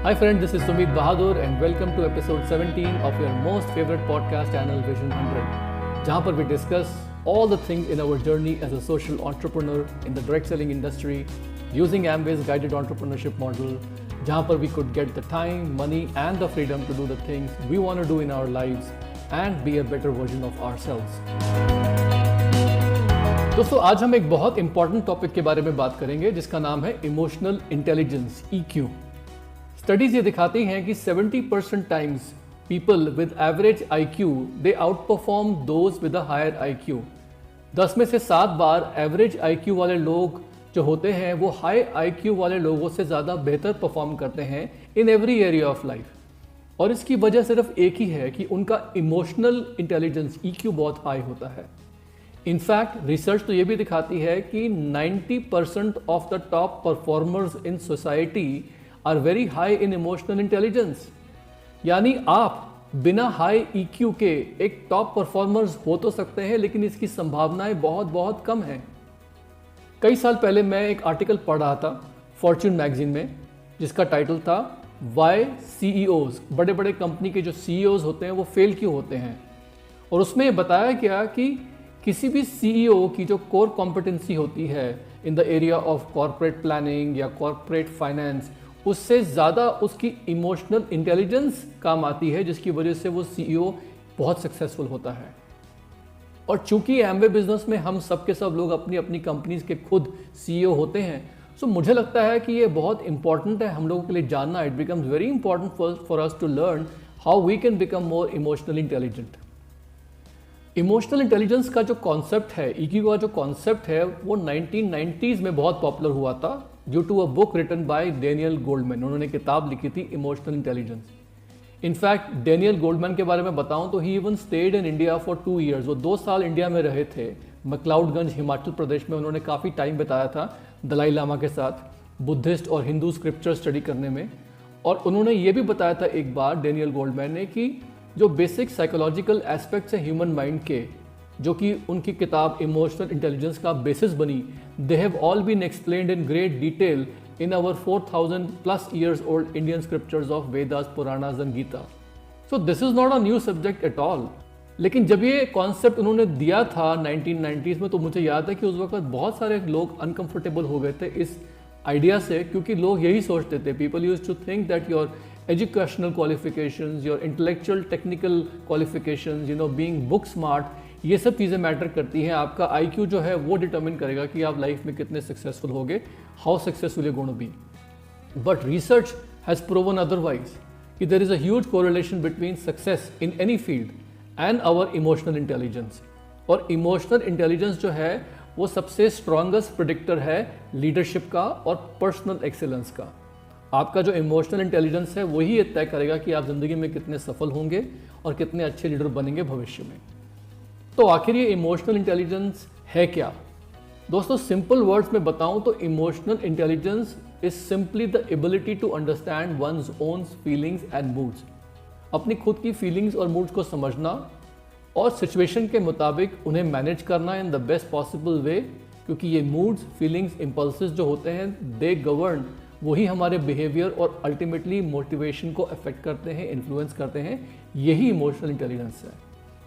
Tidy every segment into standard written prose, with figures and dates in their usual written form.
Hi friend, this is Sumit Bahadur and welcome to episode 17 of your most favorite podcast channel Vision 100, जहाँ पर we discuss all the things in our journey as a social entrepreneur in the direct selling industry using Amway's guided entrepreneurship model, जहाँ पर we could get the time, money and the freedom to do the things we want to do in our lives and be a better version of ourselves. दोस्तों आज हम एक बहुत important topic के बारे में बात करेंगे जिसका नाम है इमोशनल इंटेलिजेंस EQ। स्टडीज ये दिखाती हैं कि 70% times people with average IQ they outperform those with a higher IQ। 10 में से 7 बार एवरेज IQ वाले लोग जो होते हैं वो हाई IQ वाले लोगों से ज़्यादा बेहतर परफॉर्म करते हैं in every area of life. और इसकी वजह सिर्फ एक ही है कि उनका इमोशनल इंटेलिजेंस EQ बहुत हाई होता है। इनफैक्ट रिसर्च तो ये भी दिखाती है कि 90% of the top performers in society are very high in emotional intelligence. यानी आप बिना हाई EQ के एक टॉप परफॉर्मर्स हो तो सकते हैं, लेकिन इसकी संभावनाएं बहुत बहुत कम हैं। कई साल पहले मैं एक आर्टिकल पढ़ रहा था फॉर्च्यून मैगजीन में जिसका टाइटल था वाई CEOs, बड़े बड़े कंपनी के जो CEOs होते हैं वो फेल क्यों होते हैं। और उसमें बताया गया कि किसी भी CEO की जो कोर कॉम्पिटेंसी होती है in the area of corporate planning या कॉर्पोरेट फाइनेंस, उससे ज़्यादा उसकी इमोशनल इंटेलिजेंस काम आती है, जिसकी वजह से वो CEO बहुत सक्सेसफुल होता है। और चूंकि एमवे बिजनेस में हम सब के सब लोग अपनी अपनी कंपनीज के खुद CEO होते हैं, सो मुझे लगता है कि ये बहुत इंपॉर्टेंट है हम लोगों के लिए जानना। It becomes very important for us to learn how we can become more emotional intelligent. Emotional intelligence का जो कॉन्सेप्ट है, EQ का जो कॉन्सेप्ट है, वो 1990s में बहुत पॉपुलर हुआ था due to a book written by Daniel Goldman. उन्होंने किताब लिखी थी emotional intelligence. In fact Daniel Goldman के बारे में बताऊं तो he even stayed in India for 2 years। वो 2 साल इंडिया में रहे थे। मक्लाउडगंज हिमाचल प्रदेश में उन्होंने काफ़ी टाइम बिताया था दलाई लामा के साथ बुद्धिस्ट और हिंदू स्क्रिप्चर स्टडी करने में। और उन्होंने ये भी बताया था एक बार डेनियल गोल्डमैन ने कि जो बेसिक साइकोलॉजिकल एस्पेक्ट्स हैं ह्यूमन माइंड के, जो कि उनकी किताब इमोशनल इंटेलिजेंस का बेसिस बनी, they have all been explained in great detail in our 4000+ years old Indian scriptures of Vedas, Puranas and Gita. So this is not a new subject at all. लेकिन जब ये कॉन्सेप्ट उन्होंने दिया था 1990s में, तो मुझे याद है कि उस वक्त बहुत सारे लोग अनकंफर्टेबल हो गए थे इस आइडिया से, क्योंकि लोग यही सोचते थे, people used to think that your educational qualifications, your intellectual technical qualifications, being book smart, ये सब चीज़ें मैटर करती हैं। आपका IQ जो है वो डिटर्मिन करेगा कि आप लाइफ में कितने सक्सेसफुल होगे, how successful you going to be. But research has proven otherwise कि there is a huge correlation between success in any field and our emotional intelligence. और इमोशनल इंटेलिजेंस जो है वो सबसे स्ट्रॉन्गेस्ट प्रेडिक्टर है लीडरशिप का और पर्सनल एक्सेलेंस का। आपका जो इमोशनल इंटेलिजेंस है वही ये तय करेगा कि आप ज़िंदगी में कितने सफल होंगे और कितने अच्छे लीडर बनेंगे भविष्य में। तो आखिर ये इमोशनल इंटेलिजेंस है क्या? दोस्तों सिंपल वर्ड्स में बताऊं तो emotional intelligence is simply the ability to understand one's own feelings and moods. अपनी खुद की फीलिंग्स और मूड्स को समझना और सिचुएशन के मुताबिक उन्हें मैनेज करना in the best possible way, क्योंकि ये मूड्स, फीलिंग्स, इम्पल्सेस जो होते हैं दे गवर्न, वही हमारे बिहेवियर और अल्टीमेटली मोटिवेशन को अफेक्ट करते हैं, इन्फ्लुएंस करते हैं। यही इमोशनल इंटेलिजेंस है।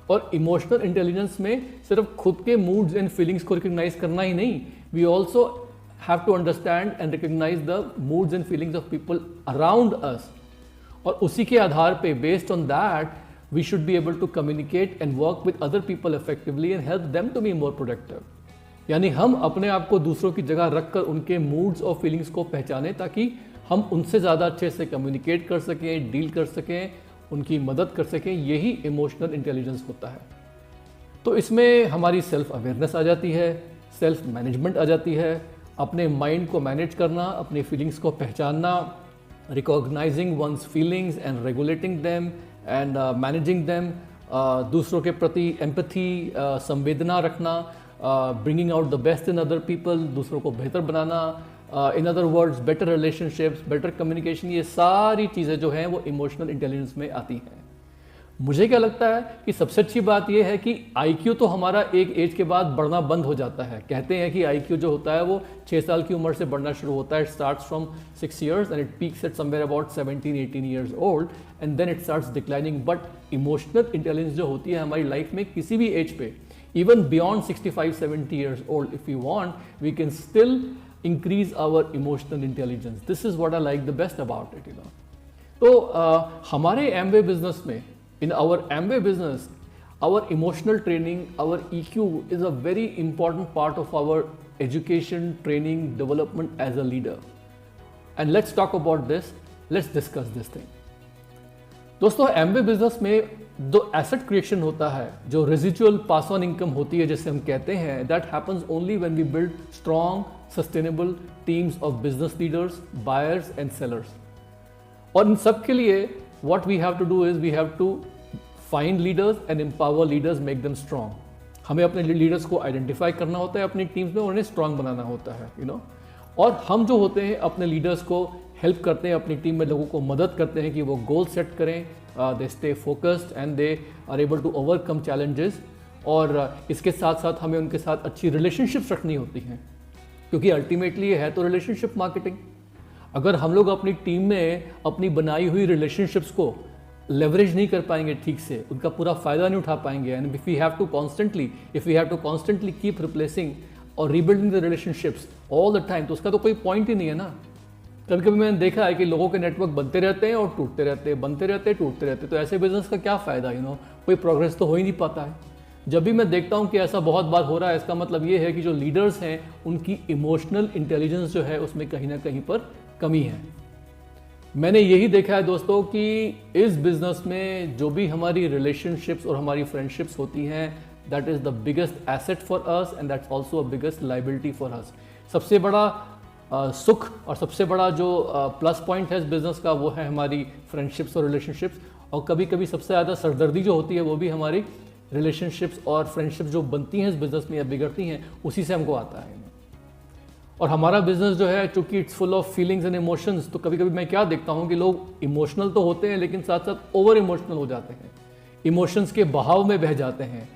और इमोशनल इंटेलिजेंस में सिर्फ खुद के मूड्स एंड फीलिंग्स को रिकग्नाइज करना ही नहीं, we also have to understand and recognise the moods and feelings of people around us. और उसी के आधार पे, based on that, we should be able to communicate and work with other people effectively and help them to be more productive. यानी हम अपने आप को दूसरों की जगह रखकर उनके मूड्स और फीलिंग्स को पहचानें ताकि हम उनसे ज़्यादा अच्छे से कम्युनिकेट कर सकें, डील कर सकें, उनकी मदद कर सकें। यही इमोशनल इंटेलिजेंस होता है। तो इसमें हमारी सेल्फ अवेयरनेस आ जाती है, सेल्फ मैनेजमेंट आ जाती है, अपने माइंड को मैनेज करना, अपनी फीलिंग्स को पहचानना, recognizing ones feelings and regulating them and managing them, दूसरों के प्रति एम्पैथी, संवेदना रखना, bringing out the best in other people, दूसरों को बेहतर बनाना, in other words better relationships, better communication, ये सारी चीज़ें जो हैं वो इमोशनल इंटेलिजेंस में आती हैं। मुझे क्या लगता है कि सबसे अच्छी बात यह है कि आईक्यू तो हमारा एक एज के बाद बढ़ना बंद हो जाता है। कहते हैं कि आईक्यू जो होता है वो 6 साल की उम्र से बढ़ना शुरू होता है। It starts from 6 years and it peaks at somewhere about 17-18 years old and then it starts declining. But emotional intelligence जो होती है हमारी लाइफ में किसी भी एज पे, even beyond 65-70 years old, if you want we can still increase our emotional intelligence. This is what I like the best about it, तो हमारे एमवे बिजनेस में, in our Amway business, our emotional training, our EQ is a very important part of our education, training, development as a leader. And let's talk about this. Let's discuss this thing. दोस्तों, Amway business में जो asset creation होता है, जो residual pass on income होती है जिसे हम कहते हैं, that happens only when we build strong, sustainable teams of business leaders, buyers and sellers. और इन सब के लिए what we have to do is we have to find leaders and empower leaders, make them strong. हमें अपने leaders को identify करना होता है अपनी टीम्स में और उन्हें स्ट्रांग बनाना होता है, और हम जो होते हैं अपने लीडर्स को हेल्प करते हैं, अपनी टीम में लोगों को मदद करते हैं कि वो गोल सेट करें, they stay focused and they are able to overcome challenges. और इसके साथ साथ हमें उनके साथ अच्छी रिलेशनशिप्स रखनी होती हैं, क्योंकि अल्टीमेटली ये है तो रिलेशनशिप मार्केटिंग। अगर हम लोग अपनी टीम में अपनी बनाई हुई रिलेशनशिप्स को लेवरेज नहीं कर पाएंगे ठीक से, उनका पूरा फायदा नहीं उठा पाएंगे, and if we have to constantly keep replacing और rebuilding the relationships all the time, तो उसका तो कोई पॉइंट ही नहीं है ना। कभी कभी मैंने देखा है कि लोगों के नेटवर्क बनते रहते हैं और टूटते रहते हैं, बनते रहते हैं, टूटते रहते हैं, तो ऐसे बिजनेस का क्या फ़ायदा, कोई प्रोग्रेस तो हो ही नहीं पाता है। जब भी मैं देखता हूँ कि ऐसा बहुत बार हो रहा है, इसका मतलब ये है कि जो लीडर्स हैं उनकी इमोशनल इंटेलिजेंस जो है उसमें कहीं ना कहीं पर कमी है। मैंने यही देखा है दोस्तों कि इस बिजनेस में जो भी हमारी रिलेशनशिप्स और हमारी फ्रेंडशिप्स होती हैं, that is the biggest asset for us and that's also a biggest liability for us. सबसे बड़ा सुख और सबसे बड़ा जो प्लस पॉइंट है इस बिजनेस का वो है हमारी फ्रेंडशिप्स और रिलेशनशिप्स, और कभी कभी सबसे ज़्यादा सरदर्दी जो होती है वो भी हमारी रिलेशनशिप्स और फ्रेंडशिप जो बनती हैं इस बिजनेस में या बिगड़ती हैं उसी से हमको आता है। और हमारा बिजनेस जो है चूंकि it's full of feelings and emotions, तो कभी कभी मैं क्या देखता हूँ कि लोग इमोशनल तो होते हैं लेकिन साथ साथ ओवर इमोशनल हो जाते हैं, इमोशंस के बहाव में बह जाते हैं,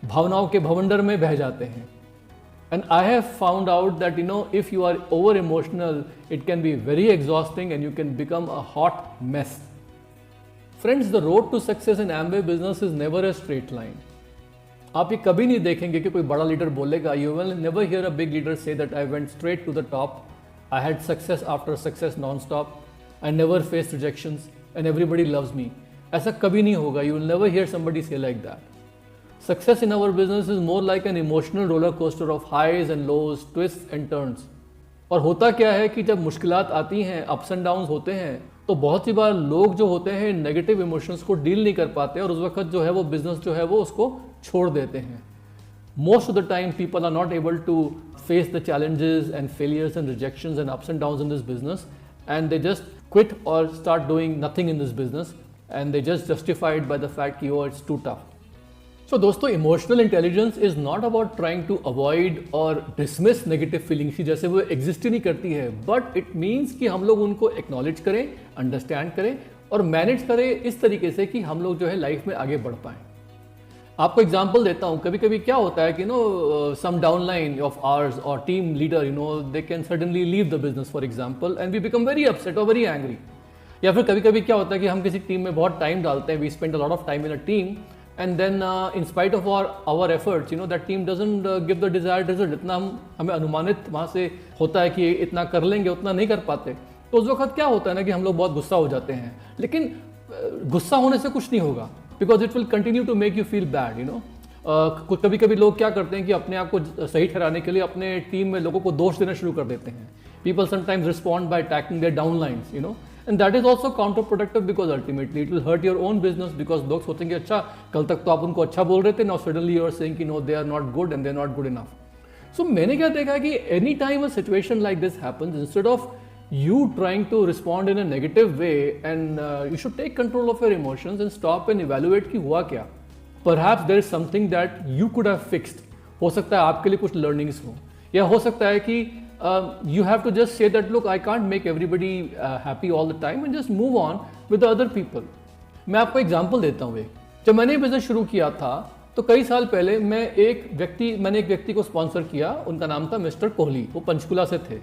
भावनाओं के भवंडर में बह जाते हैं। And I have found out that if you are over emotional it can be very exhausting and you can become a hot mess. Friends, the road to success in Amway business is never a straight line. आप ये कभी नहीं देखेंगे कि कोई बड़ा leader बोलेगा, you will never hear a big leader say that I went straight to the top, I had success after success non stop, I never face rejections and everybody loves me. ऐसा कभी नहीं होगा, you will never hear somebody say like that. Success in our business is more like an emotional roller coaster of highs and lows, twist and turns. और होता क्या है कि जब मुश्किलात आती हैं, अप्स एंड डाउन्स होते हैं, तो बहुत सी बार लोग जो होते हैं नेगेटिव इमोशंस को डील नहीं कर पाते और उस वक्त जो है वो बिजनेस जो है वो उसको छोड़ देते हैं। Most of the time people are not able to face the challenges and failures and rejections and ups and downs in this business and they just quit और start doing nothing in this business and they just justified by the fact कि oh it's too tough. So दोस्तों, emotional intelligence is not about trying to avoid और dismiss negative feelings की जैसे वो exist ही नहीं करती है, बट इट मीन्स कि हम लोग उनको एक्नॉलेज करें, अंडरस्टैंड करें और मैनेज करें इस तरीके से कि हम लोग जो है लाइफ में आगे बढ़ पाएं। आपको एग्जांपल देता हूं, कभी कभी क्या होता है कि सम डाउनलाइन ऑफ आवर्स और team leader they can suddenly leave the business for example and we become very upset और वेरी एंग्री। या फिर कभी कभी क्या होता है कि हम किसी टीम में बहुत टाइम डालते हैं, we spend a lot of time in a team and then in spite of our efforts that team doesn't give the desired result। इतना हमें अनुमानित वहाँ से होता है कि इतना कर लेंगे, उतना नहीं कर पाते, तो उस वक्त क्या होता है ना कि हम लोग बहुत गुस्सा हो जाते हैं। लेकिन गुस्सा होने से कुछ नहीं होगा, because it will continue to make you feel bad. कभी कभी लोग क्या करते हैं कि अपने आप को सही ठहराने के लिए अपने टीम में लोगों को दोष देना शुरू कर देते हैं। People sometimes respond by attacking their downlines and that is also counterproductive because ultimately it will hurt your own business because लोग सोचेंगे अच्छा कल तक तो आप उनको अच्छा बोल रहे थे, now suddenly you are saying कि no they are not good and they are not good enough। So मैंने क्या देखा कि any time a situation like this happens, instead of you trying to respond in a negative way and you should take control of your emotions and stop and evaluate कि हुआ क्या। Perhaps there is something that you could have fixed। हो सकता है आपके लिए कुछ learnings हो, या हो सकता है कि you have to just say that look I can't make everybody happy all the time and just move on with the other people। मैं आपको एग्जांपल देता हूँ एक। जब मैंने बिजनेस शुरू किया था तो कई साल पहले मैंने एक व्यक्ति को स्पॉन्सर किया। उनका नाम था मिस्टर कोहली, वो पंचकुला से थे।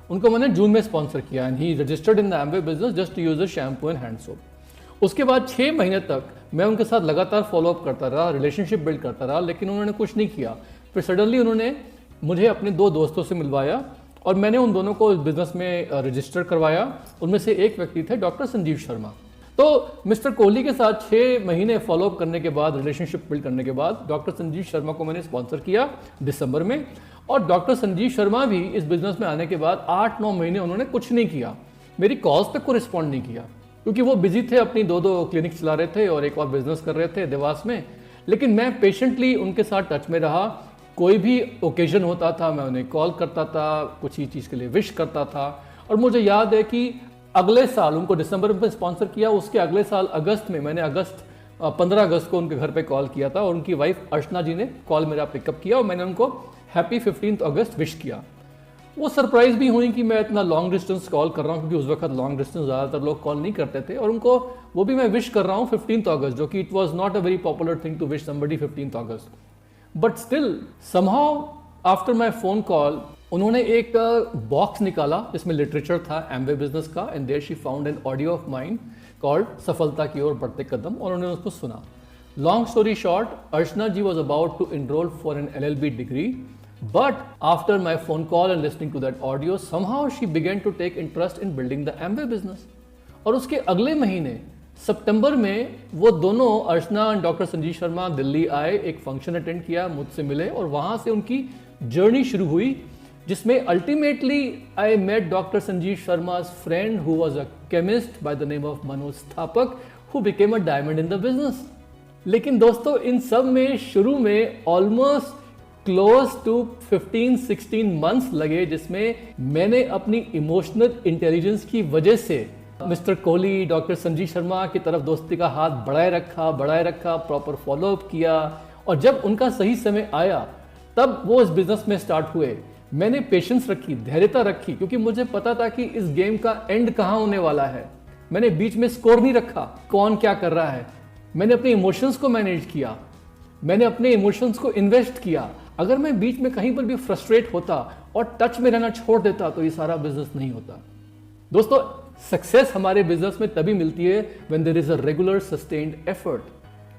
उनको मैंने जून में स्पॉन्सर किया and he registered in the Amway business just to use a shampoo and hand soap. उसके बाद 6 महीने तक मैं उनके साथ लगातार फॉलोअप करता रहा, रिलेशनशिप बिल्ड करता रहा, लेकिन उन्होंने कुछ नहीं किया। फिर सडनली उन्होंने मुझे अपने 2 दोस्तों से मिलवाया और मैंने उन दोनों को बिजनेस में रजिस्टर करवाया। उनमें से एक व्यक्ति थे डॉक्टर संजीव शर्मा। तो मिस्टर कोहली के साथ 6 महीने फॉलोअप करने के बाद, रिलेशनशिप बिल्ड करने के बाद डॉक्टर संजीव शर्मा को मैंने स्पॉन्सर किया दिसंबर में। और डॉक्टर संजीव शर्मा भी इस बिजनेस में आने के बाद 8-9 महीने उन्होंने कुछ नहीं किया, मेरी कॉल्स तक को रिस्पॉन्ड नहीं किया, क्योंकि वो बिजी थे, अपनी 2 क्लिनिक चला रहे थे और एक और बिजनेस कर रहे थे देवास में। लेकिन मैं पेशेंटली उनके साथ टच में रहा। कोई भी ओकेजन होता था मैं उन्हें कॉल करता था, कुछ ही चीज़ के लिए विश करता था। और मुझे याद है कि अगले साल उनको दिसंबर में स्पॉन्सर किया, उसके अगले साल अगस्त में मैंने 15 अगस्त को उनके घर पे कॉल किया था और उनकी वाइफ अर्चना जी ने कॉल मेरा पिकअप किया और मैंने उनको हैप्पी 15 अगस्त विश किया। वो सरप्राइज भी हुई कि मैं इतना लॉन्ग डिस्टेंस कॉल कर रहा हूँ, क्योंकि उस वक्त लॉन्ग डिस्टेंस ज़्यादातर लोग कॉल नहीं करते थे। और उनको वो भी मैं विश कर रहा हूँ 15 अगस्त, जो कि it was not a very popular thing to wish somebody 15 August. But still somehow after my phone call उन्होंने एक बॉक्स निकाला जिसमें लिटरेचर था एमवे बिजनेस का, and there she found an audio of mind called सफलता की ओर बढ़ते कदम, और उन्होंने उसको सुना। Long story short, Archana ji was about to enroll for an LLB degree, but after my phone call and listening to that audio, somehow she began to take interest in building the Amway business. और उसके अगले महीने सितंबर में वो दोनों, अर्चना और doctor Sanjeev Sharma, Delhi आए, एक फंक्शन अटेंड किया, मुझसे मिले और वहाँ से उनकी जर्नी शुरू हुई, जिसमें ultimately I met doctor Sanjeev शर्मा's friend who was a chemist by the name of Manoj Sthapak, who became a diamond in the business. लेकिन दोस्तों इन सब में शुरू में ऑलमोस्ट क्लोज टू 15-16 मंथ्स लगे, जिसमें मैंने अपनी इमोशनल इंटेलिजेंस की वजह से मिस्टर कोहली, डॉक्टर संजीव शर्मा की तरफ दोस्ती का हाथ बढ़ाए रखा, प्रॉपर फॉलोअप किया। और जब उनका सही समय आया तब वो इस बिजनेस में स्टार्ट हुए। मैंने पेशेंस रखी, धैर्यता रखी, क्योंकि मुझे पता था कि इस गेम का एंड कहाँ होने वाला है। मैंने बीच में स्कोर नहीं रखा कौन क्या कर रहा है। मैंने अपने इमोशंस को मैनेज किया, मैंने अपने इमोशंस को इन्वेस्ट किया। अगर मैं बीच में कहीं पर भी फ्रस्ट्रेट होता और टच में रहना छोड़ देता तो ये सारा बिजनेस नहीं होता। दोस्तों सक्सेस हमारे बिजनेस में तभी मिलती है when there is a regular sustained effort.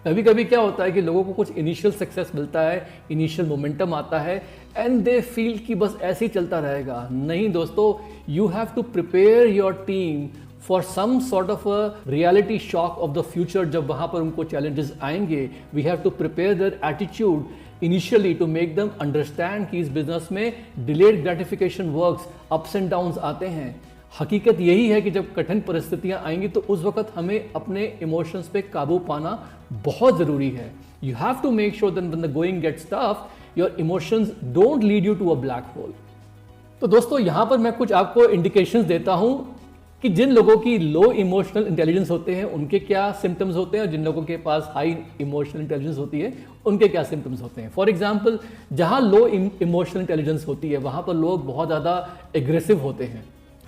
कभी कभी क्या होता है कि लोगों को कुछ इनिशियल सक्सेस मिलता है, इनिशियल मोमेंटम आता है एंड दे फील कि बस ऐसे ही चलता रहेगा। नहीं दोस्तों, you have to prepare your team for some sort of a reality shock of the future. जब वहां पर उनको चैलेंजेस आएंगे, we have to prepare their attitude initially to make them understand कि इस बिजनेस में delayed gratification works, ups and downs आते हैं। हकीकत यही है कि जब कठिन परिस्थितियां आएंगी तो उस वक्त हमें अपने इमोशंस पे काबू पाना बहुत जरूरी है। You have to make sure that when the going gets tough, your emotions don't lead you to a black hole. तो दोस्तों यहां पर मैं कुछ आपको इंडिकेशंस देता हूं कि जिन लोगों की लो इमोशनल इंटेलिजेंस होते हैं उनके क्या सिम्टम्स होते हैं, और जिन लोगों के पास हाई इमोशनल इंटेलिजेंस होती है उनके क्या सिम्टम्स होते हैं। फॉर एग्जाम्पल, जहां लो इमोशनल इंटेलिजेंस होती है वहां पर लोग बहुत ज़्यादा एग्रेसिव होते हैं,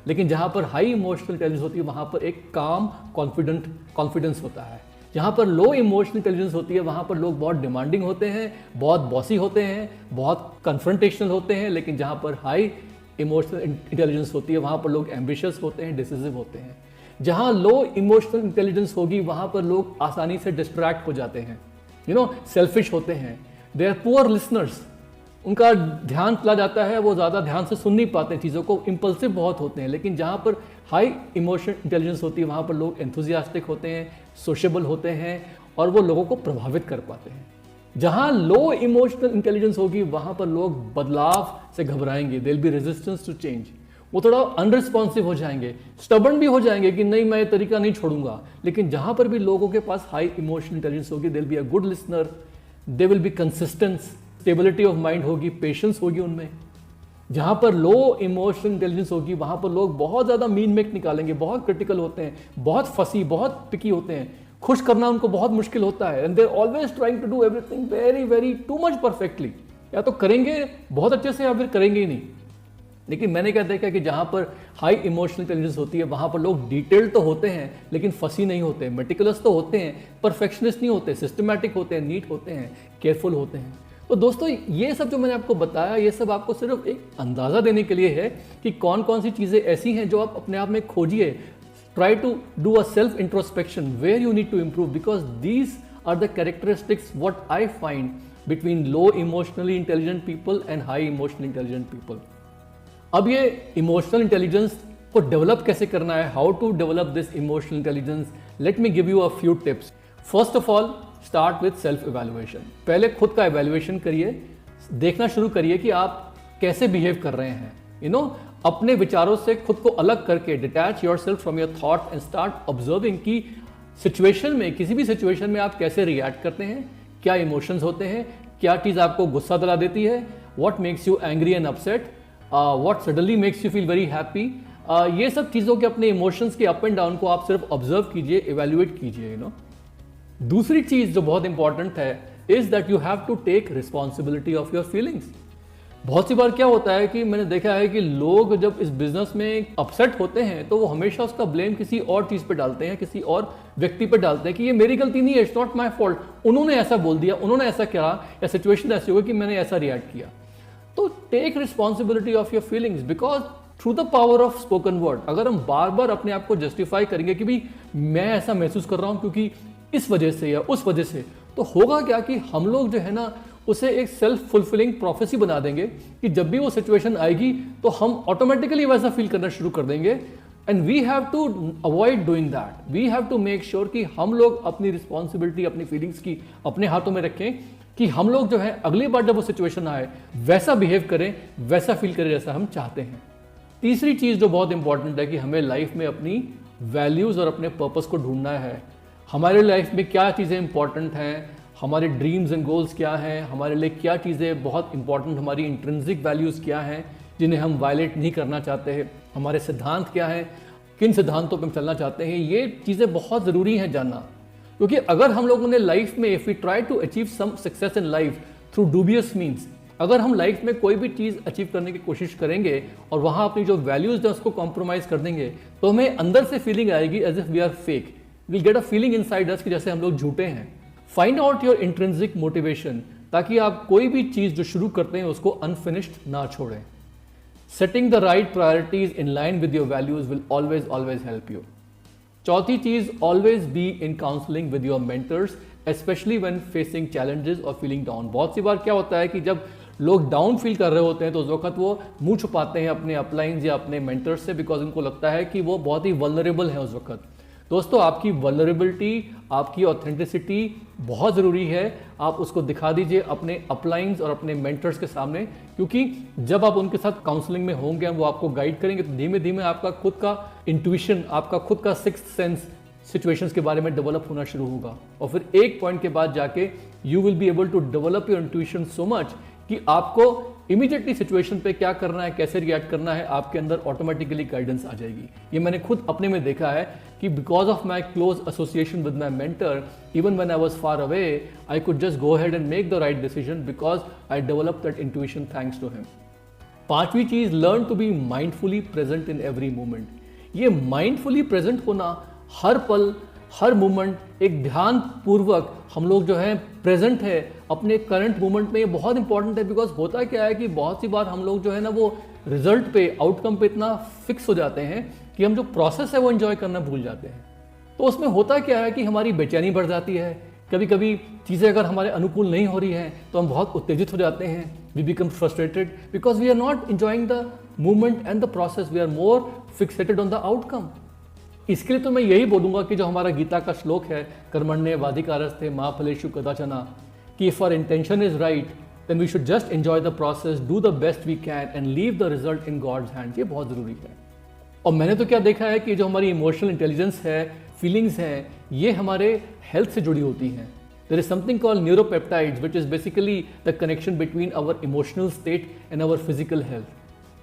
लेकिन जहां पर हाई इमोशनल इंटेलिजेंस होती है वहां पर एक काम कॉन्फिडेंस होता है। जहां पर लो इमोशनल इंटेलिजेंस होती है वहां पर लोग बहुत डिमांडिंग होते हैं, बहुत बॉसी होते हैं, बहुत कन्फ्रंटेशनल होते हैं। लेकिन जहां पर हाई इमोशनल इंटेलिजेंस होती है वहां पर लोग एम्बिशियस होते हैं, डिसिसिव होते हैं। जहां लो इमोशनल इंटेलिजेंस होगी वहां पर लोग आसानी से डिस्ट्रैक्ट हो जाते हैं, सेल्फिश होते हैं, दे आर पुअर लिसनर्स, उनका ध्यान चला जाता है, वो ज़्यादा ध्यान से सुन नहीं पाते चीज़ों को, इम्पल्सिव बहुत होते हैं। लेकिन जहाँ पर हाई इमोशनल इंटेलिजेंस होती है वहाँ पर लोग एंथुजियास्टिक होते हैं, सोशेबल होते हैं और वो लोगों को प्रभावित कर पाते हैं। जहाँ लो इमोशनल इंटेलिजेंस होगी वहाँ पर लोग बदलाव से घबराएंगे, there will be resistance to change, वो थोड़ा अनरिस्पॉन्सिव हो जाएंगे, स्टबर्न भी हो जाएंगे कि नहीं मैं ये तरीका नहीं छोड़ूंगा। लेकिन जहाँ पर भी लोगों के पास हाई इमोशनल इंटेलिजेंस होगी, there will be a good listener, they will be consistent, stability of mind होगी, पेशेंस होगी उनमें। जहाँ पर लो इमोशनल इंटेलिजेंस होगी वहाँ पर लोग बहुत ज़्यादा मीन मेक निकालेंगे, बहुत क्रिटिकल होते हैं, बहुत फसी, बहुत पिकी होते हैं, खुश करना उनको बहुत मुश्किल होता है। And they are always trying to do everything very very too much perfectly. या तो करेंगे बहुत अच्छे से या फिर करेंगे ही नहीं। लेकिन मैंने क्या देखा कि जहाँ पर हाई इमोशनल इंटेलिजेंस होती है वहाँ पर लोग डिटेल्ड तो होते हैं लेकिन फसी नहीं होते, मेटिकुलस तो होते हैं, परफेक्शनिस्ट नहीं होते, सिस्टमैटिक होते हैं, नीट होते हैं, केयरफुल होते हैं। तो दोस्तों ये सब जो मैंने आपको बताया ये सब आपको सिर्फ एक अंदाज़ा देने के लिए है कि कौन कौन सी चीज़ें ऐसी हैं जो आप अपने आप में खोजिए। Try to do a self introspection where you need to improve, because these are the characteristics what I find between low emotionally intelligent people and high emotionally intelligent people. अब ये इमोशनल इंटेलिजेंस को develop कैसे करना है, how to develop this emotional intelligence, let me give you a few tips. First of all start with self evaluation. पहले खुद का evaluation करिए, देखना शुरू करिए कि आप कैसे बिहेव कर रहे हैं। अपने विचारों से खुद को अलग करके detach your self from your thought and start observing कि सिचुएशन में, किसी भी सिचुएशन में आप कैसे रिएक्ट करते हैं, क्या इमोशंस होते हैं, क्या चीज़ आपको गुस्सा दिला देती है, what makes you angry and upset, what suddenly makes you feel very happy. ये सब चीज़ों के अपने इमोशंस के अप एंड डाउन को आप सिर्फ ऑब्जर्व कीजिए, इवेल्युएट कीजिए। दूसरी चीज़ जो बहुत इंपॉर्टेंट है is that you have to take responsibility of your feelings. बहुत सी बार क्या होता है कि मैंने देखा है कि लोग जब इस बिजनेस में अपसेट होते हैं तो वो हमेशा उसका ब्लेम किसी और चीज़ पे डालते हैं, किसी और व्यक्ति पे डालते हैं कि ये मेरी गलती नहीं है, इट्स नॉट माय फॉल्ट, उन्होंने ऐसा बोल दिया, उन्होंने ऐसा करा, या सिचुएशन ऐसी हो गई कि मैंने ऐसा रिएक्ट किया। तो take responsibility of your feelings, because through the power of spoken word अगर हम बार बार अपने आप को जस्टिफाई करेंगे कि भाई मैं ऐसा महसूस कर रहा हूँ क्योंकि इस वजह से या उस वजह से, तो होगा क्या कि हम लोग जो है ना उसे एक सेल्फ फुलफिलिंग प्रोफेसी बना देंगे कि जब भी वो सिचुएशन आएगी तो हम ऑटोमेटिकली वैसा फील करना शुरू कर देंगे। And we have to avoid doing that. We have to make sure कि हम लोग अपनी रिस्पॉन्सिबिलिटी अपनी फीलिंग्स की अपने हाथों में रखें कि हम लोग जो है अगली बार जब वो सिचुएशन आए वैसा बिहेव करें, वैसा फील करें जैसा हम चाहते हैं। तीसरी चीज़ जो बहुत इंपॉर्टेंट है कि हमें लाइफ में अपनी वैल्यूज़ और अपने पर्पस को ढूंढना है। हमारे लाइफ में क्या चीज़ें इंपॉर्टेंट हैं, हमारे ड्रीम्स एंड गोल्स क्या हैं, हमारे लिए क्या चीज़ें बहुत इंपॉर्टेंट, हमारी इंट्रिंसिक वैल्यूज़ क्या हैं जिन्हें हम वायलेट नहीं करना चाहते हैं, हमारे सिद्धांत क्या हैं, किन सिद्धांतों पर हम चलना चाहते हैं। ये चीज़ें बहुत ज़रूरी हैं जानना, क्योंकि अगर हम लोगों ने लाइफ में, if we try to achieve some success in life through dubious means, अगर हम लाइफ में कोई भी चीज़ अचीव करने की कोशिश करेंगे और वहाँ अपनी जो वैल्यूज़ हैं उसको कॉम्प्रोमाइज़ कर देंगे तो हमें अंदर से फीलिंग आएगी as if we are fake, we'll get a feeling inside us कि जैसे हम लोग झूठे हैं। Find out your intrinsic motivation, ताकि आप कोई भी चीज़ जो शुरू करते हैं उसको अनफिनिश्ड ना छोड़ें। Setting the right priorities in line with your values will always help you. चौथी चीज़, always be in counselling with your mentors, especially when facing challenges और फीलिंग डाउन। बहुत सी बार क्या होता है कि जब लोग डाउन फील कर रहे होते हैं तो उस वक्त वो मुंह छुपाते हैं अपने अपलाइंस या अपने मेंटर्स से, बिकॉज उनको लगता है कि वो बहुत ही वल्नरेबल है उस वक्त। दोस्तों, आपकी वल्नरेबिलिटी, आपकी ऑथेंटिसिटी बहुत ज़रूरी है। आप उसको दिखा दीजिए अपने अपलाइंस और अपने मेंटर्स के सामने, क्योंकि जब आप उनके साथ काउंसलिंग में होंगे, वो आपको गाइड करेंगे, तो धीमे धीमे आपका खुद का इंट्यूशन, आपका खुद का सिक्स्थ सेंस सिचुएशंस के बारे में डेवलप होना शुरू होगा। और फिर एक पॉइंट के बाद जाके you will be able to develop your intuition so much कि आपको इमीडिएटली सिचुएशन पे क्या करना है, कैसे रिएक्ट करना है, आपके अंदर ऑटोमेटिकली गाइडेंस आ जाएगी। ये मैंने खुद अपने में देखा है कि because of my close association with my mentor, even when I was far away, I could just go ahead and make the right decision because I develop that intuition thanks to him. पांचवी चीज, learn to be mindfully present in every moment. ये mindfully present होना, हर पल हर moment एक ध्यान पूर्वक हम लोग जो है प्रेजेंट है अपने करंट मोमेंट में, ये बहुत इंपॉर्टेंट है। बिकॉज होता क्या है कि बहुत सी बार हम लोग जो है ना वो रिजल्ट पे, आउटकम पे इतना फिक्स हो जाते हैं कि हम जो प्रोसेस है वो एंजॉय करना भूल जाते हैं। तो उसमें होता क्या है कि हमारी बेचैनी बढ़ जाती है, कभी कभी चीज़ें अगर हमारे अनुकूल नहीं हो रही हैं तो हम बहुत उत्तेजित हो जाते हैं, we become frustrated because we are not enjoying the movement and the process, we are more fixated on the outcome. इसके लिए तो मैं यही बोलूँगा कि जो हमारा गीता का श्लोक है, कर्मण्येवाधिकारस्ते मा फलेषु कदाचन, कि if our intention is right then we should just enjoy the process, do the best we can and leave the result in God's hand. ये बहुत ज़रूरी है। और मैंने तो क्या देखा है कि जो हमारी इमोशनल इंटेलिजेंस है, फीलिंग्स हैं, ये हमारे हेल्थ से जुड़ी होती हैं। There is something called neuropeptides which is basically the connection between our emotional state and our physical health,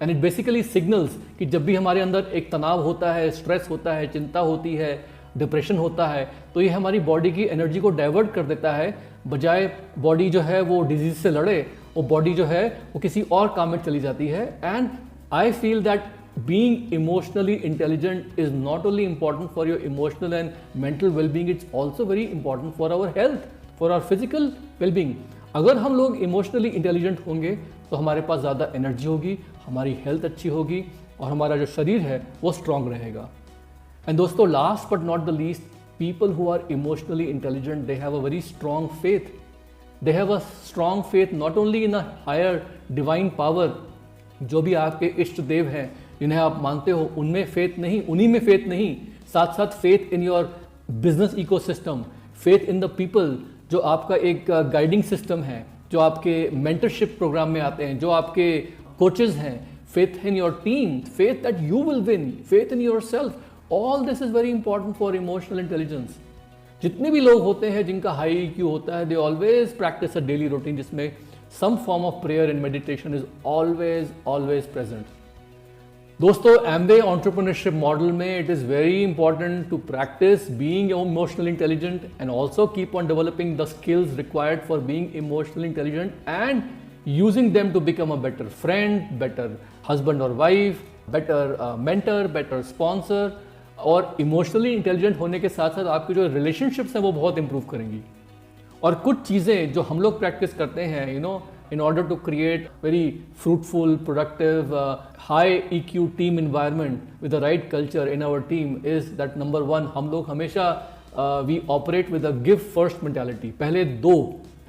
and it basically signals कि जब भी हमारे अंदर एक तनाव होता है, स्ट्रेस होता है, चिंता होती है, डिप्रेशन होता है, तो ये हमारी बॉडी की एनर्जी को डाइवर्ट कर देता है। बजाय बॉडी जो है वो डिजीज से लड़े, वो बॉडी जो है वो किसी और काम में चली जाती है, and I feel that being emotionally intelligent is not only important for your emotional and mental well-being, it's also very important for our health, for our physical well-being. अगर हम लोग इमोशनली इंटेलिजेंट होंगे तो हमारे पास ज़्यादा एनर्जी होगी, हमारी health अच्छी होगी और हमारा जो शरीर है वो स्ट्रांग रहेगा. एंड दोस्तों, last but not the least, people who are emotionally intelligent, they have a very strong faith. They have a strong faith not only in a higher divine power, जो भी आपके इष्ट देव हैं जिन्हें आप मानते हो उनमें फेथ नहीं, उन्हीं में फेथ नहीं, साथ साथ faith in your business ecosystem, faith in the people, जो आपका एक गाइडिंग सिस्टम है, जो आपके मेंटरशिप प्रोग्राम में आते हैं, जो आपके कोचेज हैं, faith in your team, faith that you will win, faith in your self. All this is very important for emotional intelligence. जितने भी लोग होते हैं जिनका हाई EQ होता है, they always practice a daily routine जिसमें some form of prayer and meditation is always present. दोस्तों, Amway entrepreneurship model में it is very important to practice being emotionally intelligent and also keep on developing the skills required for being emotionally intelligent and using them to become a better friend, better husband or wife, better mentor, better sponsor. और emotionally intelligent होने के साथ साथ आपके जो relationships हैं वो बहुत इंप्रूव करेंगी. और कुछ चीज़ें जो हम लोग प्रैक्टिस करते हैं, you know, in order to create very fruitful, productive, high EQ team environment with the right culture in our team is that number 1, हम लोग हमेशा we operate with a give first mentality. पहले दो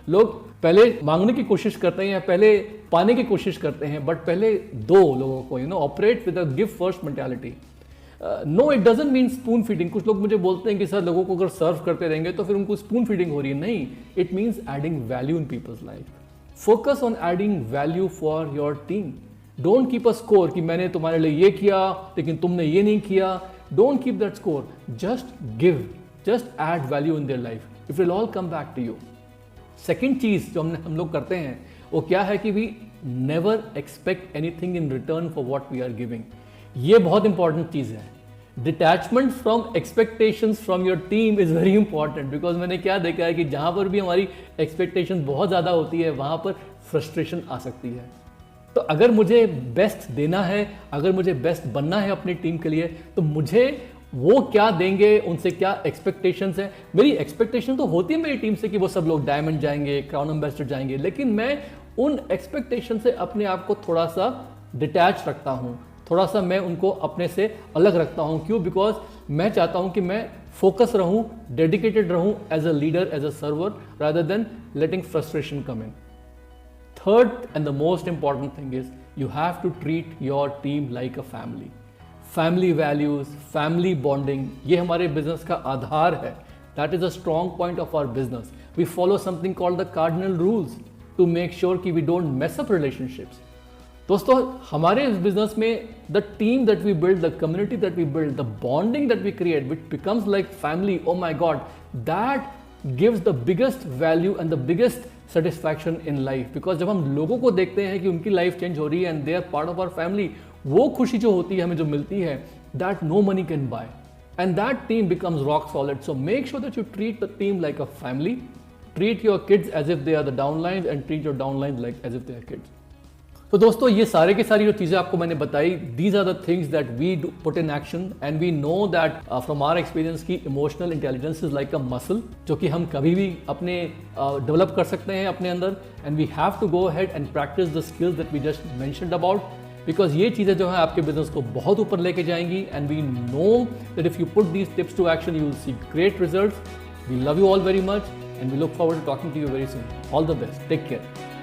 लोग पहले मांगने की कोशिश करते हैं या पहले पाने की कोशिश करते हैं, बट पहले दो लोगों को, you know, operate with a give first mentality. No, it doesn't mean spoon feeding. कुछ लोग मुझे बोलते हैं कि सर लोगों को अगर सर्व करते रहेंगे तो फिर उनको स्पून फीडिंग हो रही है. नहीं, it means adding value in people's life. Focus on adding value for your team. Don't keep a score कि मैंने तुम्हारे लिए ये किया लेकिन तुमने ये नहीं किया. Don't keep that score. Just give, just add value in their life. It will all come back to you. Second चीज जो हम लोग करते हैं वो क्या है कि we never expect anything in return for what we are giving. ये बहुत इंपॉर्टेंट चीज है. Detachment from expectations from your team is very important. Because मैंने क्या देखा है कि जहां पर भी हमारी एक्सपेक्टेशन बहुत ज़्यादा होती है वहां पर फ्रस्ट्रेशन आ सकती है. तो अगर मुझे बेस्ट देना है, अगर मुझे बेस्ट बनना है अपनी टीम के लिए, तो मुझे वो क्या देंगे, उनसे क्या एक्सपेक्टेशंस है. मेरी एक्सपेक्टेशन तो होती है मेरी टीम से कि वो सब लोग डायमंड जाएंगे, क्राउन एम्बेसडर जाएंगे, लेकिन मैं उन एक्सपेक्टेशन से अपने आप को थोड़ा सा डिटैच रखता हूँ, थोड़ा सा मैं उनको अपने से अलग रखता हूँ. क्यों? बिकॉज मैं चाहता हूँ कि मैं फोकस रहूँ, डेडिकेटेड रहूँ as a leader, as a server, rather than letting frustration come in. Third and the most important thing is you have to treat your team like a family. Family values, family bonding, ये हमारे business का आधार है. That is a strong point of our business. We follow something called the cardinal rules to make sure कि we don't mess up relationships. दोस्तों, हमारे इस business में the team that we build, the community that we build, the bonding that we create which becomes like family, oh my God, that gives the biggest value and the biggest satisfaction in life. Because जब हम लोगों को देखते हैं कि उनकी life change हो रही है and they are part of our family, वो खुशी जो होती है हमें जो मिलती है, that no money can buy, and that team becomes rock solid. So make sure that you treat the team like a family. Treat your kids as if they are the downline and treat your downline like as if they are kids. तो दोस्तों, ये सारे की सारी जो चीज़ें आपको मैंने बताई, these are the things that we put in action and we know that from our experience की emotional intelligence is like a muscle, जो कि हम कभी भी अपने डेवलप कर सकते हैं अपने अंदर. And we have to go ahead and practice the skills that we just mentioned about, because ये चीज़ें जो है आपके बिजनेस को बहुत ऊपर लेके जाएंगी. And we know that if you put these tips to action, you will see great results. We love you all very much and we look forward to talking to you very soon. All the best. Take care.